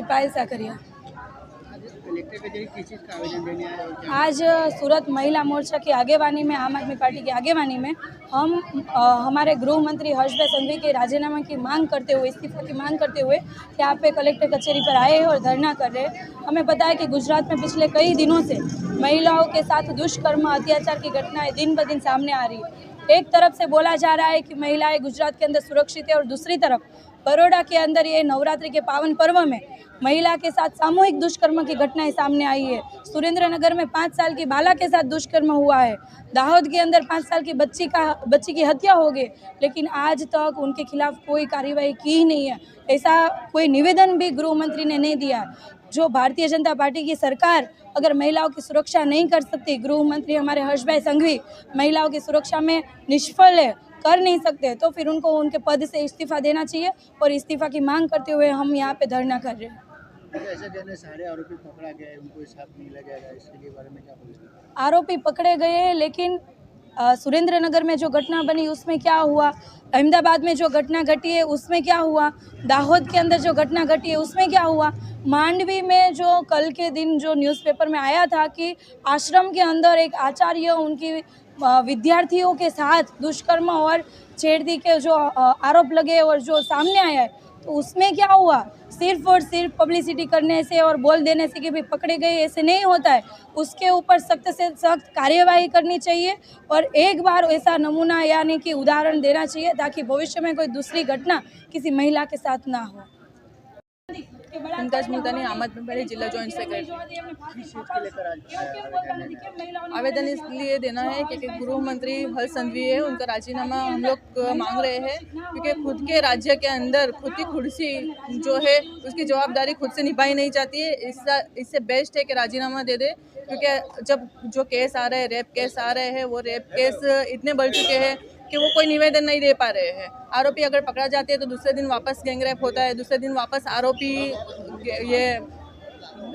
पायल Sakariya. Collector कचहरी किस चीज़ का आवेदन देने आए और क्या? आज सूरत महिला मोर्चा की आगेवानी में, आम आदमी पार्टी की आगेवानी में हम हमारे गृह मंत्री हर्षभाई संघवी के राजीनामा की मांग करते हुए, इस्तीफा की मांग करते हुए यहाँ पे कलेक्टर कचहरी पर आए हैं और धरना कर रहे हैं। हमें पता है कि गुजरात में पिछले कई दिनों से महिलाओं के साथ दुष्कर्म, अत्याचार की घटनाएं दिन ब दिन सामने आ रही है। एक तरफ से बोला जा रहा है कि महिलाएं गुजरात के अंदर सुरक्षित है और दूसरी तरफ बड़ौदा के अंदर ये नवरात्रि के पावन पर्व में महिला के साथ सामूहिक दुष्कर्म की घटनाएं सामने आई है। सुरेंद्रनगर में 5 साल की बाला के साथ दुष्कर्म हुआ है। दाहोद के अंदर 5 साल की बच्ची की हत्या हो गई, लेकिन आज तक उनके खिलाफ कोई कार्रवाई की ही नहीं है। ऐसा कोई निवेदन भी गृह मंत्री ने नहीं दिया। जो भारतीय जनता पार्टी की सरकार अगर महिलाओं की सुरक्षा नहीं कर सकती, गृह मंत्री हमारे हर्षभाई संघवी महिलाओं की सुरक्षा में निष्फल है, कर नहीं सकते, तो फिर उनको उनके पद से इस्तीफा देना चाहिए। और इस्तीफा की मांग करते हुए हम यहाँ पे धरना कर रहे हैं। ऐसे कहने सारे आरोपी पकड़ा गया है, उनको हिसाब नहीं लगेगा, इसके बारे में क्या बोलेंगे? आरोपी पकड़े गए हैं, लेकिन सुरेंद्रनगर में जो घटना बनी उसमें क्या हुआ, अहमदाबाद में जो घटना घटी है उसमें क्या हुआ, दाहोद के अंदर जो घटना घटी है उसमें क्या हुआ, मांडवी में जो कल के दिन जो न्यूज़पेपर में आया था कि आश्रम के अंदर एक आचार्य उनकी विद्यार्थियों के साथ दुष्कर्म और छेड़ती के जो आरोप लगे और जो सामने आया है, तो उसमें क्या हुआ। सिर्फ और सिर्फ पब्लिसिटी करने से और बोल देने से कि भाई पकड़े गए, ऐसे नहीं होता है। उसके ऊपर सख्त से सख्त कार्यवाही करनी चाहिए और एक बार ऐसा नमूना यानी कि उदाहरण देना चाहिए ताकि भविष्य में कोई दूसरी घटना किसी महिला के साथ ना हो। मुमताज मुल्तानी, आम आदमी पार्टी जिला जॉइंट सेक्रेटरी। किस चीज़ के लेकर आज आवेदन इसलिए देना है क्योंकि गृह मंत्री हर्ष संघवी है, उनका राजीनामा हम लोग मांग रहे हैं क्योंकि खुद के राज्य के अंदर खुद की कुर्सी जो है उसकी जवाबदारी खुद से निभाई नहीं जाती है। इससे बेस्ट है कि राजीनामा दे दे, क्योंकि जब जो केस आ रहे हैं, रेप केस आ रहे हैं, वो रेप केस इतने बढ़ चुके हैं कि वो कोई निवेदन नहीं दे पा रहे हैं। आरोपी अगर पकड़ा जाते हैं तो दूसरे दिन वापस गैंगरेप होता है, दूसरे दिन वापस आरोपी ये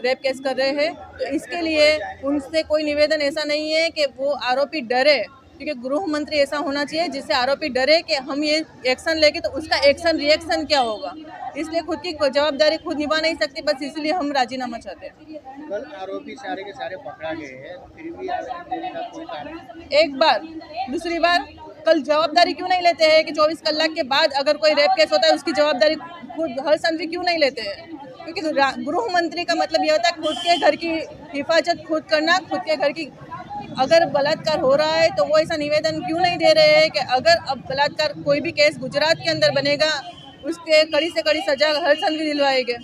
रेप केस कर रहे हैं। तो इसके लिए उनसे कोई निवेदन ऐसा नहीं है कि वो आरोपी डरे, क्योंकि गृह मंत्री ऐसा होना चाहिए जिससे आरोपी डरे कि हम ये एक्शन लेंगे तो उसका एक्शन रिएक्शन क्या होगा। इसलिए खुद की जवाबदारी खुद निभा नहीं सकती, बस इसलिए हम राजीनामा चाहते हैं। कल आरोपी सारे के सारे पकड़ा गए हैं, फिर भी आवेदन देने का कोई कारण? एक बार, दूसरी बार कल जवाबदारी क्यों नहीं लेते हैं कि 24 कलाक के बाद अगर कोई रेप केस होता है उसकी जवाबदारी खुद हर्ष संघवी क्यों नहीं लेते हैं? क्योंकि गृह मंत्री का मतलब यह होता है खुद के घर की हिफाजत खुद करना, खुद के घर की अगर बलात्कार हो रहा है तो वो ऐसा निवेदन क्यों नहीं दे रहे हैं कि अगर अब बलात्कार कोई भी केस गुजरात के अंदर बनेगा उसके कड़ी से कड़ी सजा हर्ष संघवी दिलवाएंगे।